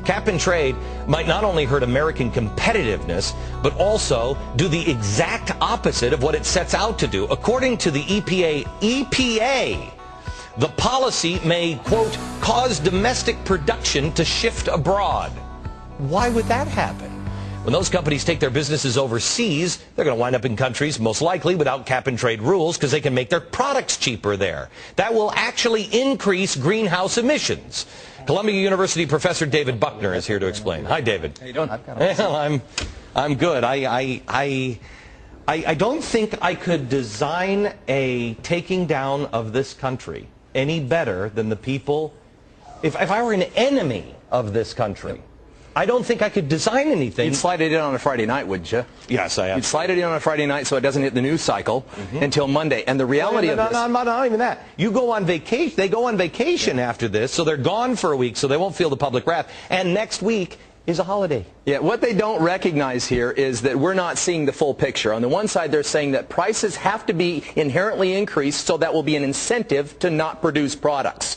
Cap and trade might not only hurt American competitiveness, but also do the exact opposite of what it sets out to do. According to the EPA, the policy may, quote, cause domestic production to shift abroad. Why would that happen? When those companies take their businesses overseas, they're going to wind up in countries, most likely, without cap and trade rules because they can make their products cheaper there. That will actually increase greenhouse emissions. Columbia University professor David Buckner is here to explain. Hi, David. How you doing? Well, I'm good. I don't think I could design a taking down of this country any better than the people. If I were an enemy of this country, I don't think I could design anything. You'd slide it in on a Friday night, wouldn't you? Yes, I am. You'd slide it in on a Friday night so it doesn't hit the news cycle until Monday. And the reality of this... Not even that. You go on vacation. They go on vacation after this, so they're gone for a week, so they won't feel the public wrath. And next week is a holiday. Yeah, what they don't recognize here is that we're not seeing the full picture. On the one side, they're saying that prices have to be inherently increased, so that will be an incentive to not produce products.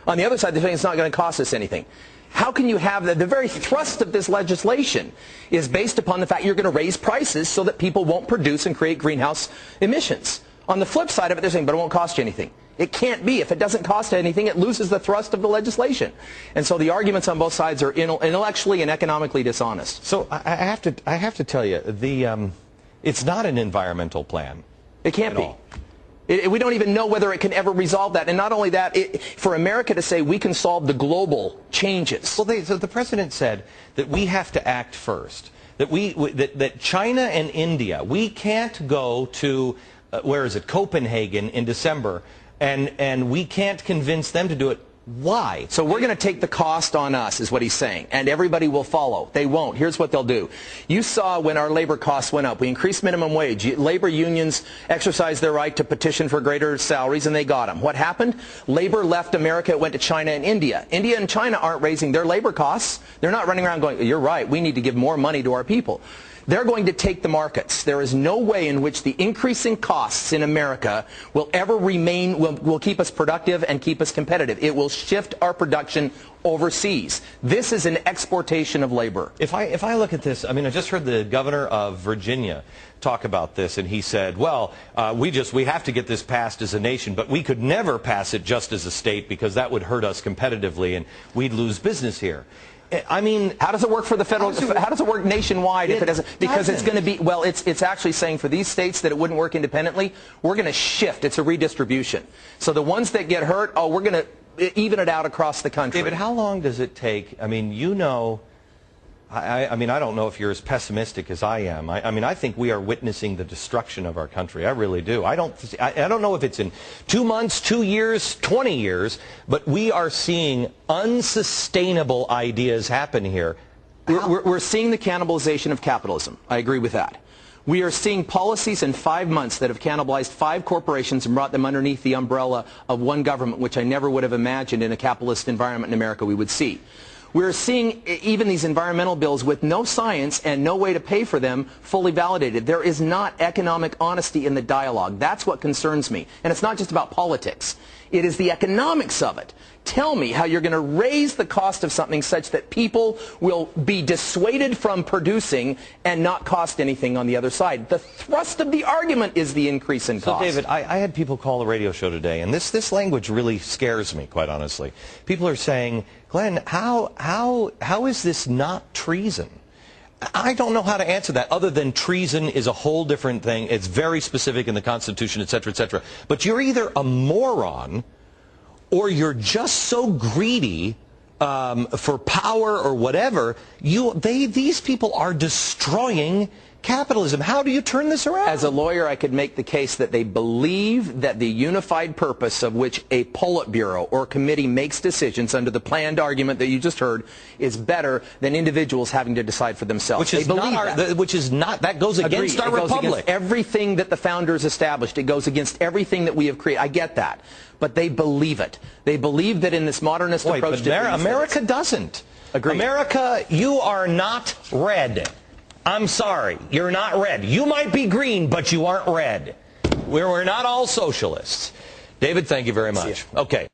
On the other side, they're saying it's not going to cost us anything. How can you have the very thrust of this legislation is based upon the fact you're going to raise prices so that people won't produce and create greenhouse emissions. On the flip side of it, they're saying, but it won't cost you anything. It can't be. If it doesn't cost anything, it loses the thrust of the legislation. And so the arguments on both sides are intellectually and economically dishonest. So I have to tell you, it's not an environmental plan. It can't be. We don't even know whether it can ever resolve that. And not only that, for America to say we can solve the global changes. Well, so the president said that we have to act first. That China and India, we can't go to, where is it, Copenhagen in December, and we can't convince them to do it. Why? So we're going to take the cost on us, is what he's saying, and everybody will follow. They won't. Here's what they'll do. You saw when our labor costs went up. We increased minimum wage. Labor unions exercised their right to petition for greater salaries, and they got them. What happened? Labor left America. It went to China and India. India and China aren't raising their labor costs. They're not running around going, you're right, we need to give more money to our people. They're going to take the markets. There is no way in which the increasing costs in America will ever remain, will keep us productive and keep us competitive. It will shift our production overseas. This is an exportation of labor. If I look at this, I mean, I just heard the governor of Virginia talk about this, and he said, well, we have to get this passed as a nation, but we could never pass it just as a state because that would hurt us competitively and we'd lose business here. I mean, how does it work for the federal? How does it work nationwide if it doesn't? Because it's going to be, well, it's actually saying for these states that it wouldn't work independently. We're going to shift. It's a redistribution. So the ones that get hurt, oh, we're going to even it out across the country. David, how long does it take? I mean, you know, I mean, I don't know if you're as pessimistic as I am. I mean, I think we are witnessing the destruction of our country. I really do. I don't know if it's in 2 months, 2 years, 20 years, but we are seeing unsustainable ideas happen here. We're seeing the cannibalization of capitalism. I agree with that. We are seeing policies in 5 months that have cannibalized 5 corporations and brought them underneath the umbrella of one government, which I never would have imagined in a capitalist environment in America we would see. We're seeing even these environmental bills with no science and no way to pay for them fully validated. There is not economic honesty in the dialogue. That's what concerns me. And it's not just about politics. It is the economics of it. Tell me how you're going to raise the cost of something such that people will be dissuaded from producing and not cost anything on the other side. The thrust of the argument is the increase in cost. So, David, I had people call the radio show today, and this language really scares me, quite honestly. People are saying, Glenn, how is this not treason? I don't know how to answer that other than treason is a whole different thing. It's very specific in the Constitution, et cetera, et cetera. But you're either a moron or you're just so greedy for power or whatever. These people are destroying capitalism. How do you turn this around? As a lawyer, I could make the case that they believe that the unified purpose of which a Politburo or committee makes decisions under the planned argument that you just heard is better than individuals having to decide for themselves. That goes against our republic. Goes against everything that the founders established. It goes against everything that we have created. I get that. But they believe it. They believe that in this modernist approach to things. America doesn't. Agreed. America, you are not red. I'm sorry, you're not red. You might be green, but you aren't red. We're not all socialists. David, thank you very much. Okay.